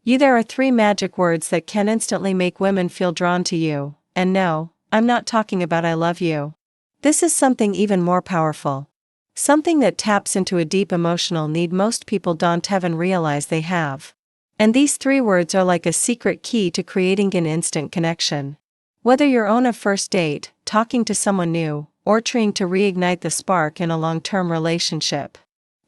There are 3 magic words that can instantly make women feel drawn to you, and no, I'm not talking about I love you. This is something even more powerful. Something that taps into a deep emotional need most people don't even realize they have. And these 3 words are like a secret key to creating an instant connection. Whether you're on a first date, talking to someone new, or trying to reignite the spark in a long-term relationship.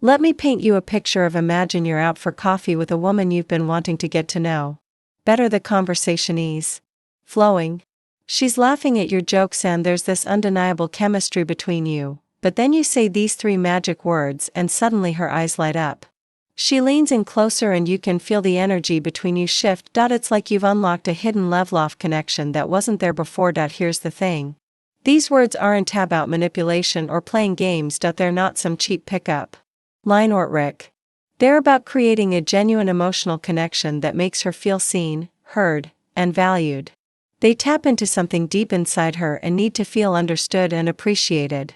Let me paint you a picture of imagine you're out for coffee with a woman you've been wanting to get to know. Better the conversation ease. Flowing. She's laughing at your jokes and there's this undeniable chemistry between you, but then you say these 3 magic words and suddenly her eyes light up. She leans in closer and you can feel the energy between you shift. It's like you've unlocked a hidden level of connection that wasn't there before. Here's the thing. These words aren't about manipulation or playing games. They're not some cheap pickup line or trick. They're about creating a genuine emotional connection that makes her feel seen, heard, and valued. They tap into something deep inside her and need to feel understood and appreciated.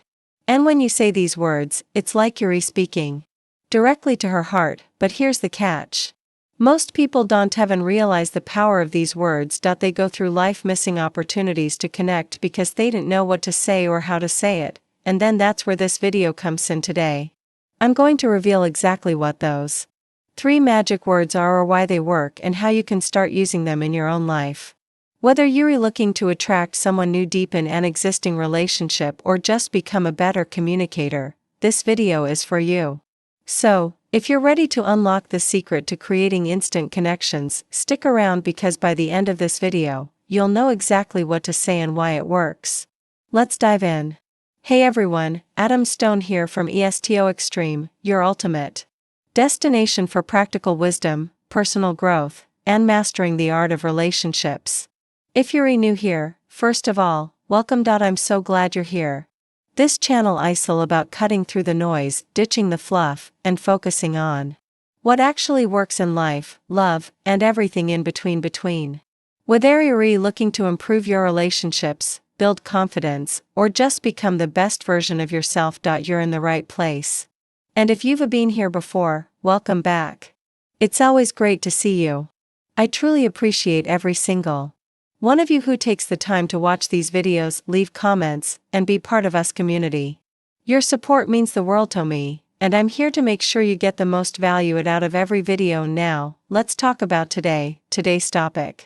And when you say these words, it's like you're speaking directly to her heart, but here's the catch. Most people don't even realize the power of these words. They go through life missing opportunities to connect because they didn't know what to say or how to say it, and then that's where this video comes in today. I'm going to reveal exactly what those 3 magic words are or why they work and how you can start using them in your own life. Whether you're looking to attract someone new, deepen an existing relationship, or just become a better communicator, this video is for you. So, if you're ready to unlock the secret to creating instant connections, stick around because by the end of this video, you'll know exactly what to say and why it works. Let's dive in. Hey everyone, Adam Stone here from STOIC, your ultimate destination for practical wisdom, personal growth, and mastering the art of relationships. If you're new here, first of all, welcome. I'm so glad you're here. This channel is all about cutting through the noise, ditching the fluff, and focusing on what actually works in life, love, and everything in between. Whether you're looking to improve your relationships, build confidence, or just become the best version of yourself, you're in the right place. And if you've been here before, welcome back. It's always great to see you. I truly appreciate every single one of you who takes the time to watch these videos, leave comments, and be part of us community. Your support means the world to me, and I'm here to make sure you get the most value out of every video. Now, let's talk about today's topic.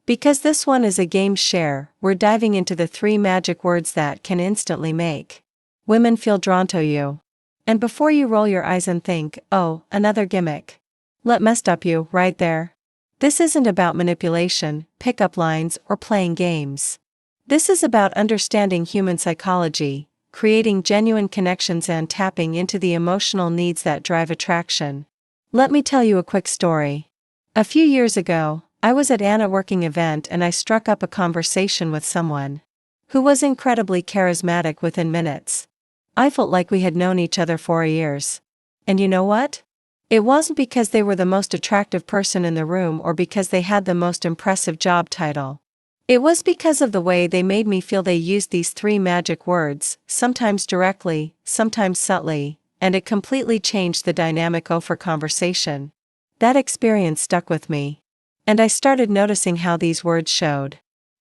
Because this one is a game share, we're diving into the 3 magic words that can instantly make women feel drawn to you. And before you roll your eyes and think, oh, another gimmick, let me stop you right there. This isn't about manipulation, pickup lines, or playing games. This is about understanding human psychology, creating genuine connections and tapping into the emotional needs that drive attraction. Let me tell you a quick story. A few years ago, I was at an networking event and I struck up a conversation with someone who was incredibly charismatic within minutes. I felt like we had known each other for years. And you know what? It wasn't because they were the most attractive person in the room or because they had the most impressive job title. It was because of the way they made me feel. They used these 3 magic words, sometimes directly, sometimes subtly, and it completely changed the dynamic for conversation. That experience stuck with me. And I started noticing how these words showed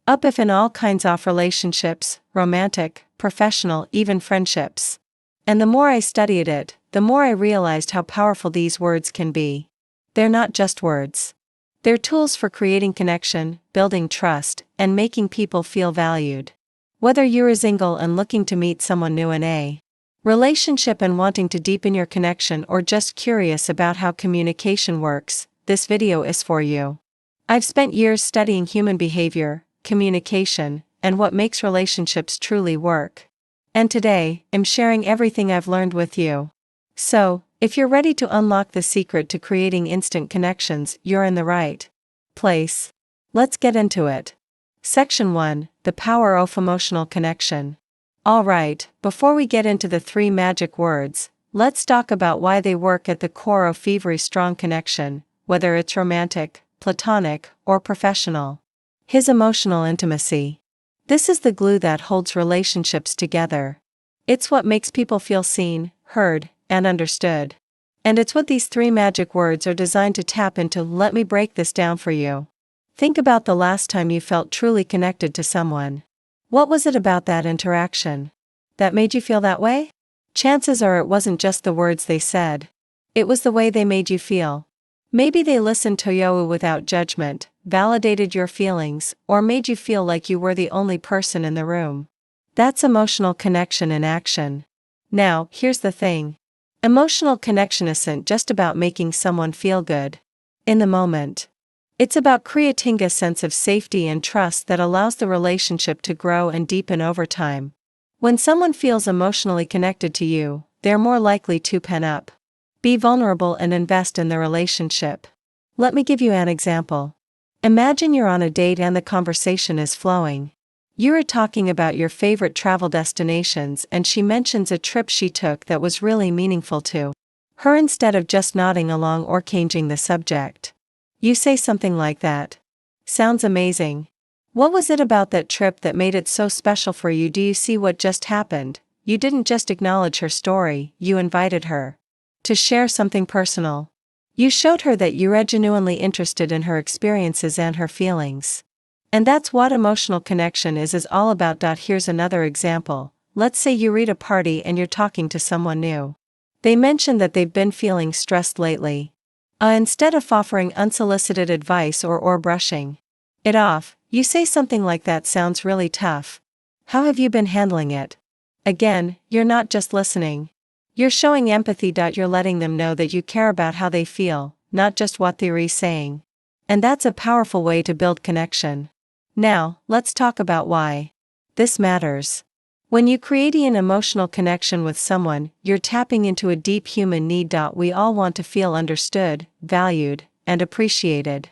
up in all kinds of relationships, romantic, professional, even friendships. And the more I studied it, the more I realized how powerful these words can be. They're not just words. They're tools for creating connection, building trust, and making people feel valued. Whether you're single and looking to meet someone new in a relationship and wanting to deepen your connection, or just curious about how communication works, this video is for you. I've spent years studying human behavior, communication, and what makes relationships truly work. And today, I'm sharing everything I've learned with you. So, if you're ready to unlock the secret to creating instant connections, you're in the right place. Let's get into it. Section 1, The Power of Emotional Connection. Alright, before we get into the 3 magic words, let's talk about why they work at the core of every strong connection, whether it's romantic, platonic, or professional. His emotional intimacy. This is the glue that holds relationships together. It's what makes people feel seen, heard, and understood. And it's what these three magic words are designed to tap into. Let me break this down for you. Think about the last time you felt truly connected to someone. What was it about that interaction that made you feel that way? Chances are it wasn't just the words they said. It was the way they made you feel. Maybe they listened to you without judgment, validated your feelings, or made you feel like you were the only person in the room. That's emotional connection in action. Now, here's the thing. Emotional connection isn't just about making someone feel good in the moment. It's about creating a sense of safety and trust that allows the relationship to grow and deepen over time. When someone feels emotionally connected to you, they're more likely to open up, be vulnerable, and invest in the relationship. Let me give you an example. Imagine you're on a date and the conversation is flowing. You're talking about your favorite travel destinations and she mentions a trip she took that was really meaningful to her. Instead of just nodding along or changing the subject, you say something like that. Sounds amazing. What was it about that trip that made it so special for you? Do you see what just happened? You didn't just acknowledge her story, you invited her to share something personal. You showed her that you are genuinely interested in her experiences and her feelings. And that's what emotional connection is all about. Here's another example. Let's say you're at a party and you're talking to someone new. They mention that they've been feeling stressed lately. Instead of offering unsolicited advice or brushing it off, you say something like, "That sounds really tough. How have you been handling it?" Again, you're not just listening. You're showing empathy. You're letting them know that you care about how they feel, not just what they're saying. And that's a powerful way to build connection. Now, let's talk about why this matters. When you create an emotional connection with someone, you're tapping into a deep human need. We all want to feel understood, valued, and appreciated.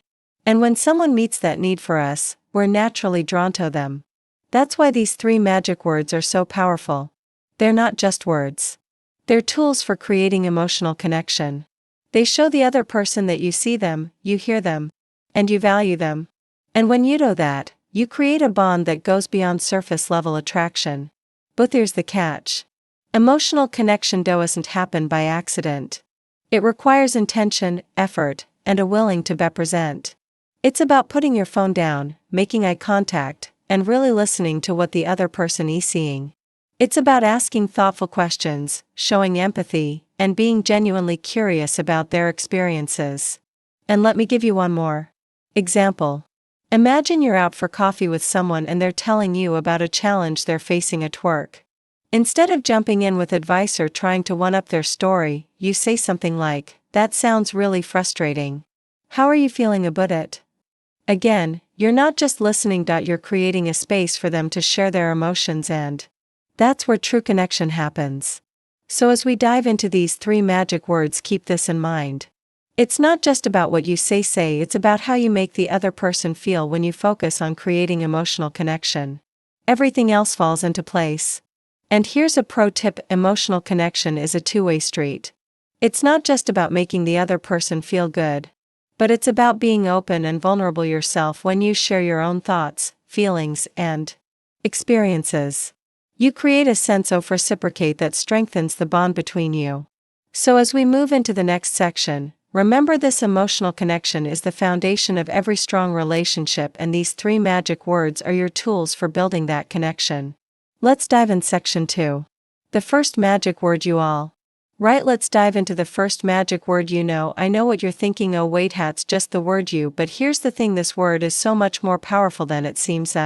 And when someone meets that need for us, we're naturally drawn to them. That's why these three magic words are so powerful. They're not just words. They're tools for creating emotional connection. They show the other person that you see them, you hear them, and you value them. And when you do that, you create a bond that goes beyond surface level attraction. But here's the catch. Emotional connection doesn't happen by accident. It requires intention, effort, and a willing to be present. It's about putting your phone down, making eye contact, and really listening to what the other person is seeing. It's about asking thoughtful questions, showing empathy, and being genuinely curious about their experiences. And let me give you one more example. Imagine you're out for coffee with someone and they're telling you about a challenge they're facing at work. Instead of jumping in with advice or trying to one-up their story, you say something like, "That sounds really frustrating. How are you feeling about it?" Again, you're not just listening. You're creating a space for them to share their emotions, and that's where true connection happens. So as we dive into these three magic words, keep this in mind. It's not just about what you say, it's about how you make the other person feel. When you focus on creating emotional connection, everything else falls into place. And here's a pro tip: emotional connection is a two-way street. It's not just about making the other person feel good, but it's about being open and vulnerable yourself. When you share your own thoughts, feelings, and experiences, you create a sense of reciprocate that strengthens the bond between you. So as we move into the next section, remember, this emotional connection is the foundation of every strong relationship, and these three magic words are your tools for building that connection. Let's dive in section 2. The first magic word: you all. Right, let's dive into the first magic word. I know what you're thinking. Oh wait, that's just the word you. But here's the thing, this word is so much more powerful than it seems.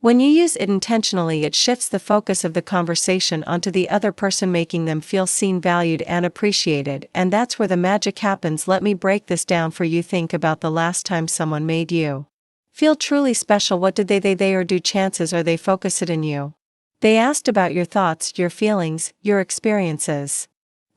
When you use it intentionally, it shifts the focus of the conversation onto the other person, making them feel seen, valued, and appreciated. And that's where the magic happens. Let me break this down for you. Think about the last time someone made you feel truly special. What did they or do? Chances are they focused in you. They asked about your thoughts, your feelings, your experiences.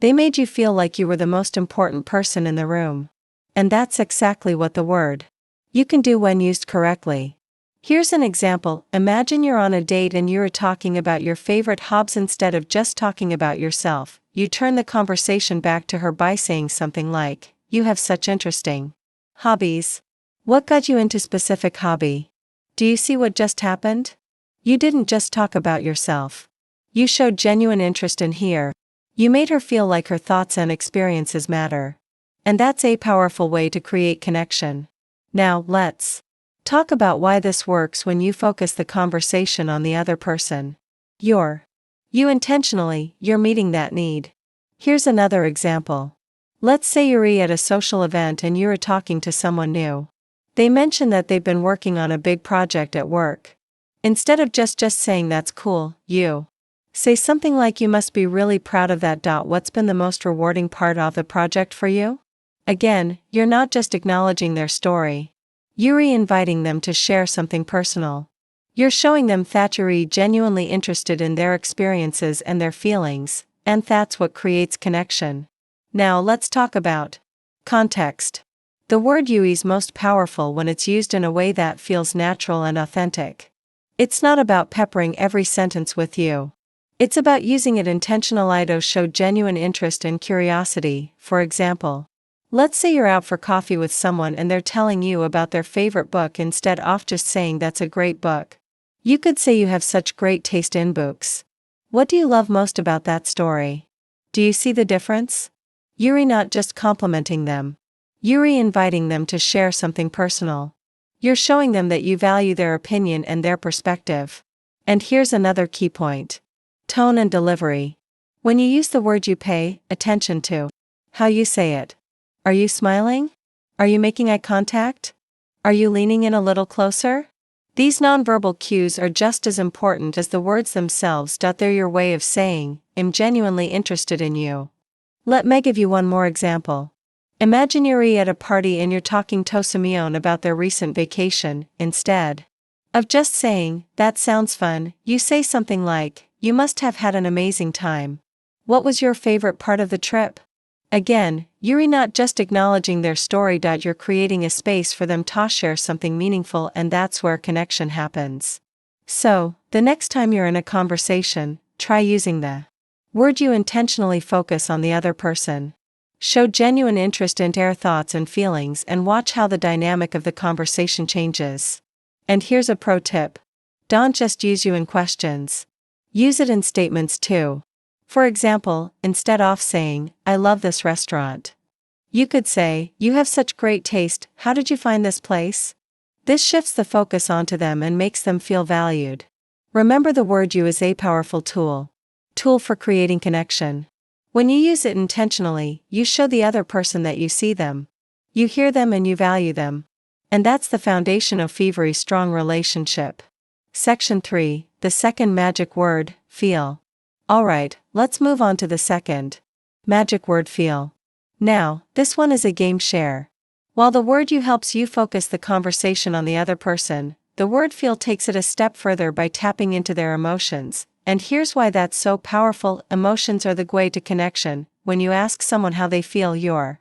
They made you feel like you were the most important person in the room. And that's exactly what the word you can do when used correctly. Here's an example. Imagine you're on a date and you're talking about your favorite hobbies. Instead of just talking about yourself, you turn the conversation back to her by saying something like, "You have such interesting hobbies. What got you into specific hobby?" Do you see what just happened? You didn't just talk about yourself. You showed genuine interest in her. You made her feel like her thoughts and experiences matter. And that's a powerful way to create connection. Now, let's talk about why this works when you focus the conversation on the other person. You intentionally, you're meeting that need. Here's another example. Let's say you're at a social event and you're talking to someone new. They mention that they've been working on a big project at work. Instead of just saying that's cool, you say something like you must be really proud of that. What's been the most rewarding part of the project for you? Again, you're not just acknowledging their story. You're inviting them to share something personal. You're showing them that you're genuinely interested in their experiences and their feelings, and that's what creates connection. Now let's talk about context. The word "you" is most powerful when it's used in a way that feels natural and authentic. It's not about peppering every sentence with "you." It's about using it intentionally to show genuine interest and curiosity. For example, let's say you're out for coffee with someone and they're telling you about their favorite book instead of just saying that's a great book. You could say you have such great taste in books. What do you love most about that story? Do you see the difference? You're not just complimenting them. You're inviting them to share something personal. You're showing them that you value their opinion and their perspective. And here's another key point. Tone and delivery. When you use the word, you pay attention to how you say it. Are you smiling? Are you making eye contact? Are you leaning in a little closer? These nonverbal cues are just as important as the words themselves. They're your way of saying, I'm genuinely interested in you. Let me give you one more example. Imagine you're at a party and you're talking to someone about their recent vacation. Instead of just saying, that sounds fun, you say something like, you must have had an amazing time. What was your favorite part of the trip? Again, you're not just acknowledging their story. You're creating a space for them to share something meaningful, and that's where connection happens. So, the next time you're in a conversation, try using the word "you" intentionally. Focus on the other person. Show genuine interest in their thoughts and feelings and watch how the dynamic of the conversation changes. And here's a pro tip. Don't just use "you" in questions. Use it in statements too. For example, instead of saying, I love this restaurant, you could say, you have such great taste, how did you find this place? This shifts the focus onto them and makes them feel valued. Remember, the word "you" is a powerful tool for creating connection. When you use it intentionally, you show the other person that you see them, you hear them, and you value them. And that's the foundation of every strong relationship. Section 3, the second magic word, feel. Alright, let's move on to the second magic word, feel. Now, this one is a game share. While the word "you" helps you focus the conversation on the other person, the word "feel" takes it a step further by tapping into their emotions. And here's why that's so powerful. Emotions are the way to connection. When you ask someone how they feel, you're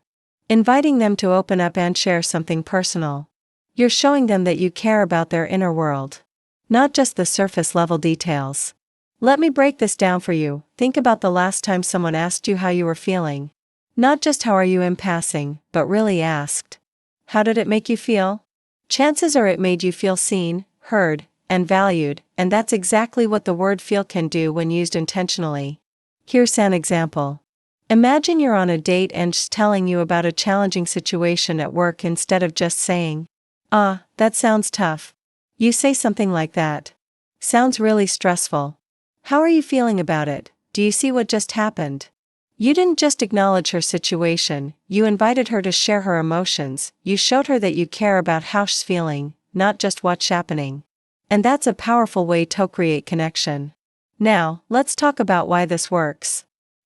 inviting them to open up and share something personal. You're showing them that you care about their inner world, not just the surface level details. Let me break this down for you. Think about the last time someone asked you how you were feeling. Not just how are you in passing, but really asked, how did it make you feel? Chances are it made you feel seen, heard, and valued, and that's exactly what the word "feel" can do when used intentionally. Here's an example. Imagine you're on a date and she's telling you about a challenging situation at work. Instead of just saying, that sounds tough, you say something like that. Sounds really stressful. How are you feeling about it? Do you see what just happened? You didn't just acknowledge her situation, you invited her to share her emotions. You showed her that you care about how she's feeling, not just what's happening. And that's a powerful way to create connection. Now, let's talk about why this works.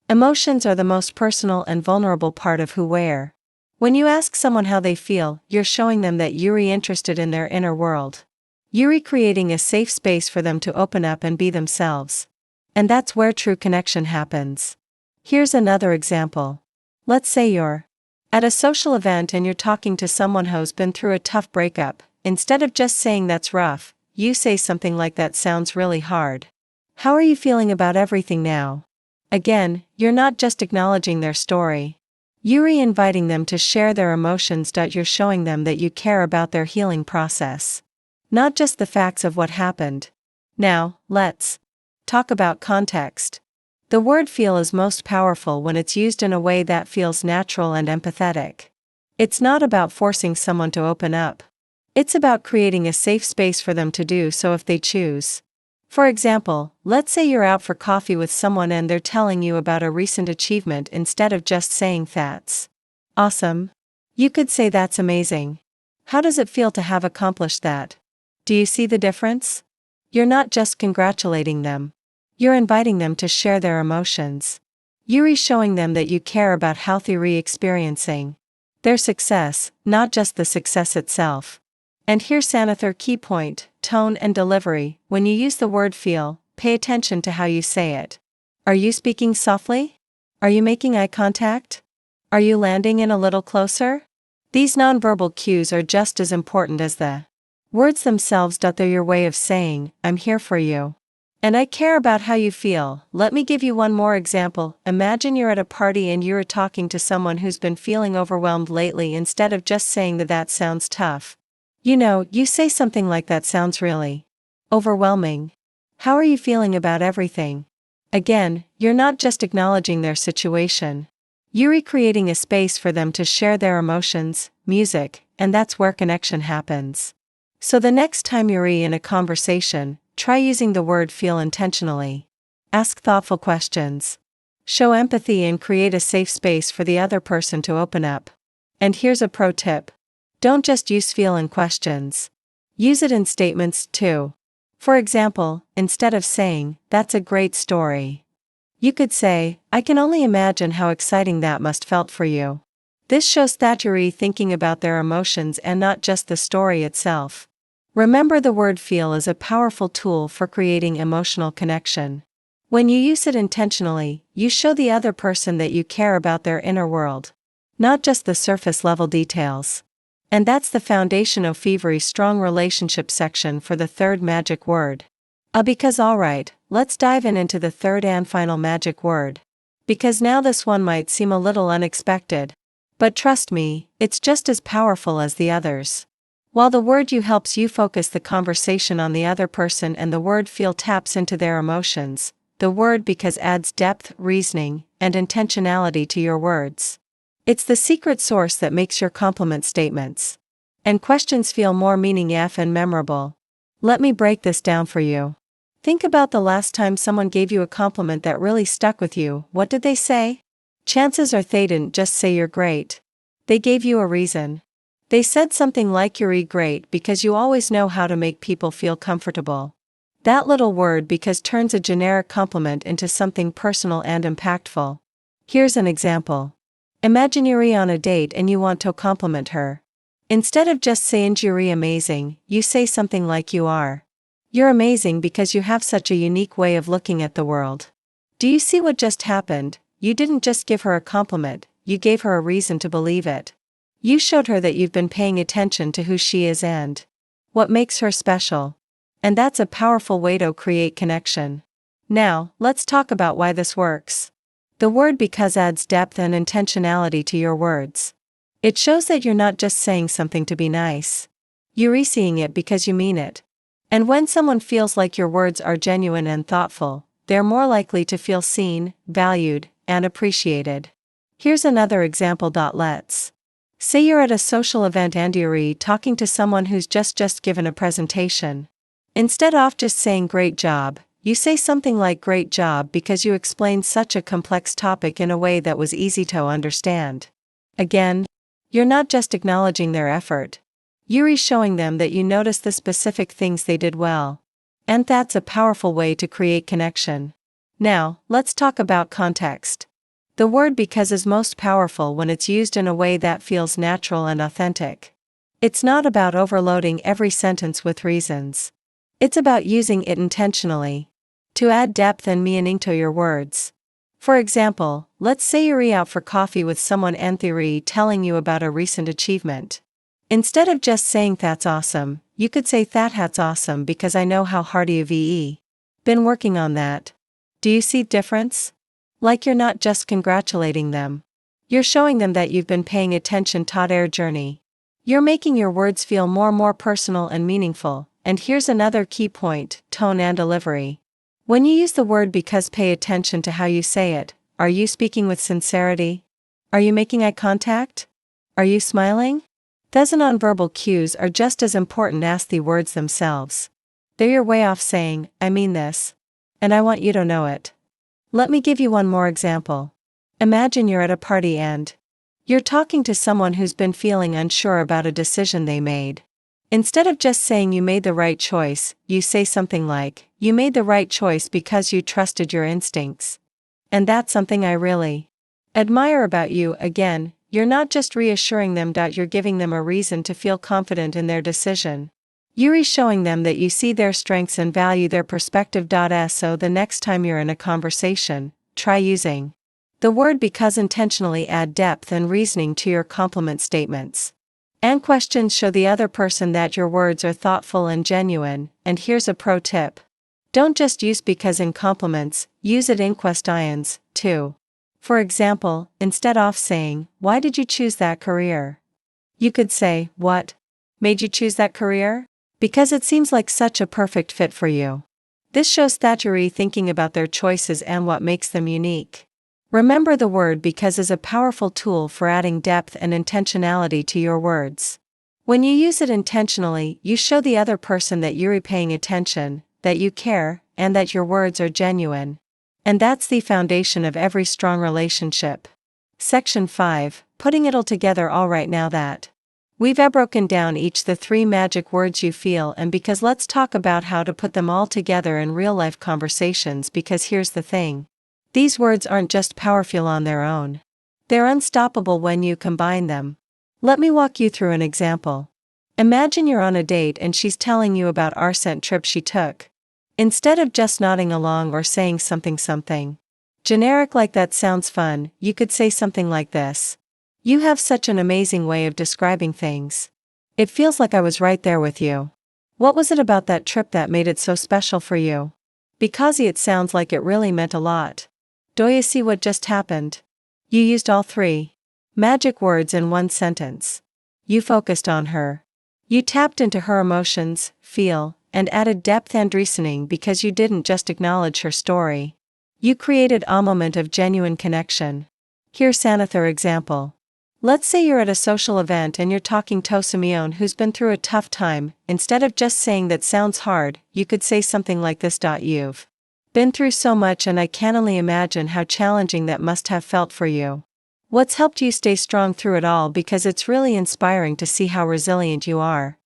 Emotions are the most personal and vulnerable part of who we are. When you ask someone how they feel, you're showing them that you're interested in their inner world. You're creating a safe space for them to open up and be themselves. And that's where true connection happens. Here's another example. Let's say you're at a social event and you're talking to someone who's been through a tough breakup. Instead of just saying that's rough, you say something like that sounds really hard. How are you feeling about everything now? Again, you're not just acknowledging their story. You're inviting them to share their emotions. You're showing them that you care about their healing process, not just the facts of what happened. Now, let's talk about context. The word feel is most powerful when it's used in a way that feels natural and empathetic. It's not about forcing someone to open up. It's about creating a safe space for them to do so if they choose. For example, let's say you're out for coffee with someone and they're telling you about a recent achievement instead of just saying that's awesome. You could say that's amazing. How does it feel to have accomplished that? Do you see the difference? You're not just congratulating them. You're inviting them to share their emotions. You're showing them that you care about healthy re-experiencing their success, not just the success itself. And here's another key point: tone and delivery. When you use the word feel, pay attention to how you say it. Are you speaking softly? Are you making eye contact? Are you landing in a little closer? These nonverbal cues are just as important as the words themselves. They're your way of saying, I'm here for you. And I care about how you feel. Let me give you one more example. Imagine you're at a party and you're talking to someone who's been feeling overwhelmed lately. Instead of just saying that sounds tough, you say something like that sounds really overwhelming. How are you feeling about everything? Again, you're not just acknowledging their situation. You're recreating a space for them to share their emotions, music, and that's where connection happens. So the next time you're in a conversation, try using the word feel intentionally. Ask thoughtful questions. Show empathy and create a safe space for the other person to open up. And here's a pro tip. Don't just use feel in questions. Use it in statements too. For example, instead of saying, that's a great story, you could say, I can only imagine how exciting that must felt for you. This shows that you're thinking about their emotions and not just the story itself. Remember, the word feel is a powerful tool for creating emotional connection. When you use it intentionally, you show the other person that you care about their inner world, not just the surface level details. And that's the foundation of Fevery Strong Relationship section for the third magic word. Because alright, let's dive into the third and final magic word. Because now this one might seem a little unexpected. But trust me, it's just as powerful as the others. While the word you helps you focus the conversation on the other person and the word feel taps into their emotions, the word because adds depth, reasoning, and intentionality to your words. It's the secret sauce that makes your compliment statements and questions feel more meaning and memorable. Let me break this down for you. Think about the last time someone gave you a compliment that really stuck with you. What did they say? Chances are they didn't just say you're great. They gave you a reason. They said something like you're great because you always know how to make people feel comfortable. That little word because turns a generic compliment into something personal and impactful. Here's an example. Imagine you're on a date and you want to compliment her. Instead of just saying you're amazing, you say something like you are. You're amazing because you have such a unique way of looking at the world. Do you see what just happened? You didn't just give her a compliment, you gave her a reason to believe it. You showed her that you've been paying attention to who she is and what makes her special. And that's a powerful way to create connection. Now, let's talk about why this works. The word because adds depth and intentionality to your words. It shows that you're not just saying something to be nice. You're saying it because you mean it. And when someone feels like your words are genuine and thoughtful, they're more likely to feel seen, valued, and appreciated. Here's another example. Let's say you're at a social event and you're talking to someone who's just given a presentation. Instead of just saying great job, you say something like great job because you explained such a complex topic in a way that was easy to understand. Again, you're not just acknowledging their effort. You're showing them that you noticed the specific things they did well. And that's a powerful way to create connection. Now, let's talk about context. The word because is most powerful when it's used in a way that feels natural and authentic. It's not about overloading every sentence with reasons. It's about using it intentionally to add depth and meaning to your words. For example, let's say you're out for coffee with someone and they're telling you about a recent achievement. Instead of just saying that's awesome, you could say that's awesome because I know how hard you've been working on that. Do you see difference? Like you're not just congratulating them. You're showing them that you've been paying attention to their journey. You're making your words feel more personal and meaningful. And here's another key point: tone and delivery. When you use the word because, pay attention to how you say it. Are you speaking with sincerity? Are you making eye contact? Are you smiling? Those nonverbal cues are just as important as the words themselves. They're your way of saying, I mean this. And I want you to know it. Let me give you one more example. Imagine you're at a party and you're talking to someone who's been feeling unsure about a decision they made. Instead of just saying you made the right choice, you say something like, you made the right choice because you trusted your instincts. And that's something I really admire about you. Again, you're not just reassuring them, you're giving them a reason to feel confident in their decision. You're showing them that you see their strengths and value their perspective. So the next time you're in a conversation, try using the word because intentionally. Add depth and reasoning to your compliment statements. And questions show the other person that your words are thoughtful and genuine. And here's a pro tip. Don't just use because in compliments, use it in questions, too. For example, instead of saying, why did you choose that career? You could say, what made you choose that career? Because it seems like such a perfect fit for you. This shows that you're thinking about their choices and what makes them unique. Remember, the word because is a powerful tool for adding depth and intentionality to your words. When you use it intentionally, you show the other person that you're paying attention, that you care, and that your words are genuine. And that's the foundation of every strong relationship. Section 5, putting it all together. All right, now that we've broken down each the 3 magic words you feel and because, let's talk about how to put them all together in real-life conversations. Because here's the thing. These words aren't just powerful on their own. They're unstoppable when you combine them. Let me walk you through an example. Imagine you're on a date and she's telling you about our scent trip she took. Instead of just nodding along or saying something generic like that sounds fun, you could say something like this. You have such an amazing way of describing things. It feels like I was right there with you. What was it about that trip that made it so special for you? Because it sounds like it really meant a lot. Do you see what just happened? You used all 3 magic words in one sentence. You focused on her. You tapped into her emotions, feel, and added depth and reasoning because you didn't just acknowledge her story. You created a moment of genuine connection. Here's another example. Let's say you're at a social event and you're talking to someone who's been through a tough time. Instead of just saying that sounds hard, you could say something like this. You've been through so much and I can only imagine how challenging that must have felt for you. What's helped you stay strong through it all? Because it's really inspiring to see how resilient you are.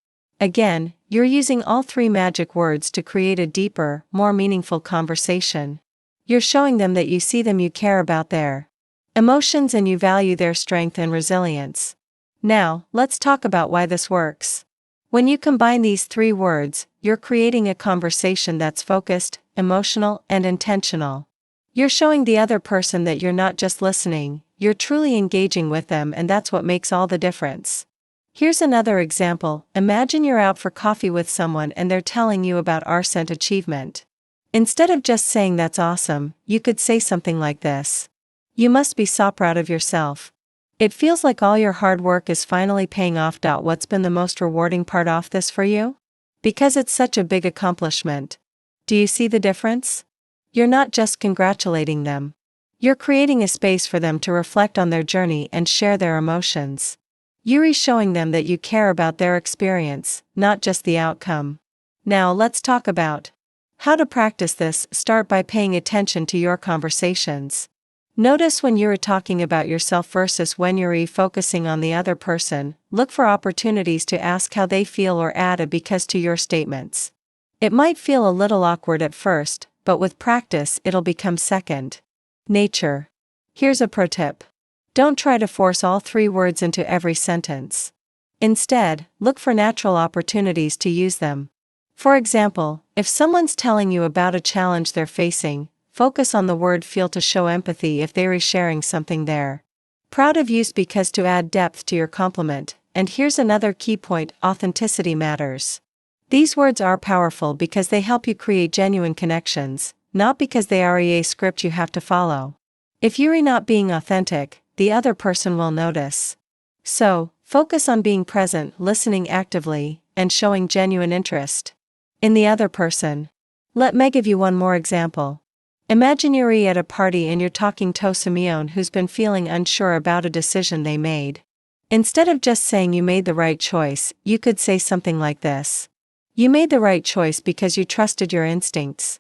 Again, you're using all 3 magic words to create a deeper, more meaningful conversation. You're showing them that you see them, you care about their emotions, and you value their strength and resilience. Now, let's talk about why this works. When you combine these 3 words, you're creating a conversation that's focused, emotional, and intentional. You're showing the other person that you're not just listening, you're truly engaging with them, and that's what makes all the difference. Here's another example. Imagine you're out for coffee with someone and they're telling you about our scent achievement. Instead of just saying that's awesome, you could say something like this. You must be so proud of yourself. It feels like all your hard work is finally paying off. What's been the most rewarding part of this for you? Because it's such a big accomplishment. Do you see the difference? You're not just congratulating them. You're creating a space for them to reflect on their journey and share their emotions. You're showing them that you care about their experience, not just the outcome. Now let's talk about how to practice this. Start by paying attention to your conversations. Notice when you're talking about yourself versus when you're focusing on the other person. Look for opportunities to ask how they feel or add a because to your statements. It might feel a little awkward at first, but with practice it'll become second nature. Here's a pro tip. Don't try to force all 3 words into every sentence. Instead, look for natural opportunities to use them. For example, if someone's telling you about a challenge they're facing, focus on the word feel to show empathy if they're sharing something they're proud of. Use because to add depth to your compliment. And here's another key point. Authenticity matters. These words are powerful because they help you create genuine connections, not because they are a script you have to follow. If you're not being authentic, the other person will notice. So, focus on being present, listening actively, and showing genuine interest in the other person. Let me give you one more example. Imagine you're at a party and you're talking to someone who's been feeling unsure about a decision they made. Instead of just saying you made the right choice, you could say something like this. You made the right choice because you trusted your instincts.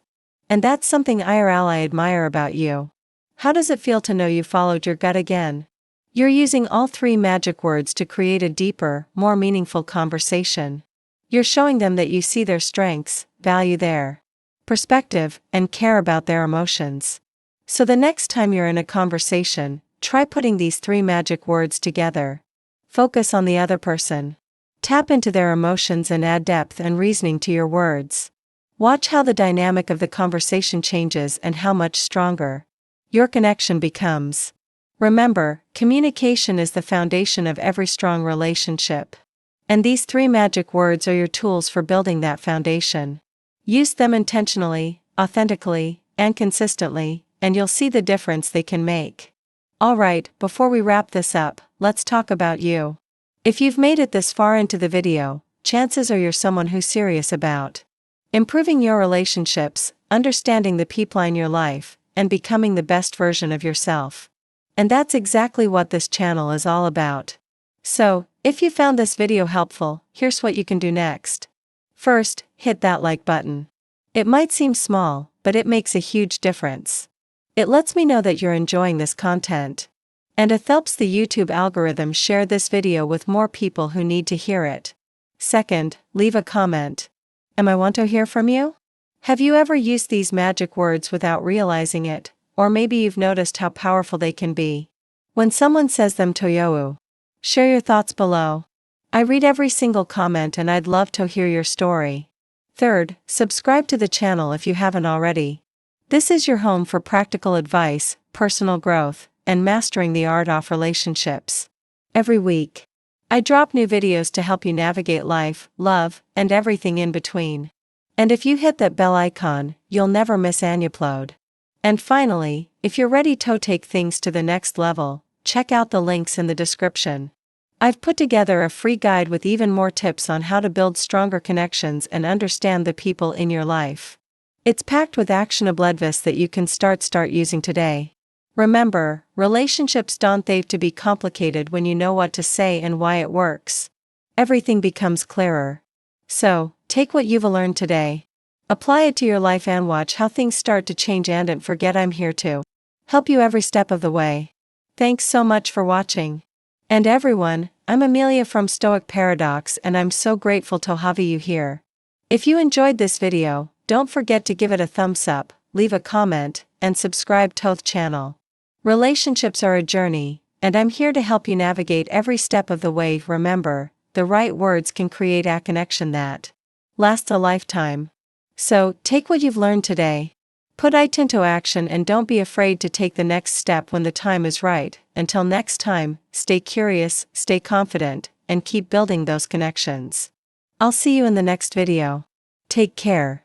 And that's something I admire about you. How does it feel to know you followed your gut again? You're using all three magic words to create a deeper, more meaningful conversation. You're showing them that you see their strengths, value their perspective, and care about their emotions. So the next time you're in a conversation, try putting these three magic words together. Focus on the other person. Tap into their emotions and add depth and reasoning to your words. Watch how the dynamic of the conversation changes and how much stronger your connection becomes. Remember, communication is the foundation of every strong relationship. And these three magic words are your tools for building that foundation. Use them intentionally, authentically, and consistently, and you'll see the difference they can make. Alright, before we wrap this up, let's talk about you. If you've made it this far into the video, chances are you're someone who's serious about improving your relationships, understanding the people in your life, and becoming the best version of yourself. And that's exactly what this channel is all about. So, if you found this video helpful, here's what you can do next. First, hit that like button. It might seem small, but it makes a huge difference. It lets me know that you're enjoying this content. And it helps the YouTube algorithm share this video with more people who need to hear it. Second, leave a comment. I want to hear from you? Have you ever used these magic words without realizing it, or maybe you've noticed how powerful they can be when someone says them to you? Share your thoughts below. I read every single comment and I'd love to hear your story. Third, subscribe to the channel if you haven't already. This is your home for practical advice, personal growth, and mastering the art of relationships. Every week, I drop new videos to help you navigate life, love, and everything in between. And if you hit that bell icon, you'll never miss an upload. And finally, if you're ready to take things to the next level, check out the links in the description. I've put together a free guide with even more tips on how to build stronger connections and understand the people in your life. It's packed with actionable advice that you can start using today. Remember, relationships don't have to be complicated when you know what to say and why it works. Everything becomes clearer. So, take what you've learned today, apply it to your life and watch how things start to change, and don't forget I'm here to help you every step of the way. Thanks so much for watching. And everyone, I'm Amelia from Stoic Paradox and I'm so grateful to have you here. If you enjoyed this video, don't forget to give it a thumbs up, leave a comment, and subscribe to the channel. Relationships are a journey, and I'm here to help you navigate every step of the way. Remember, the right words can create a connection that lasts a lifetime. So, take what you've learned today, put it into action, and don't be afraid to take the next step when the time is right. Until next time, stay curious, stay confident, and keep building those connections. I'll see you in the next video. Take care.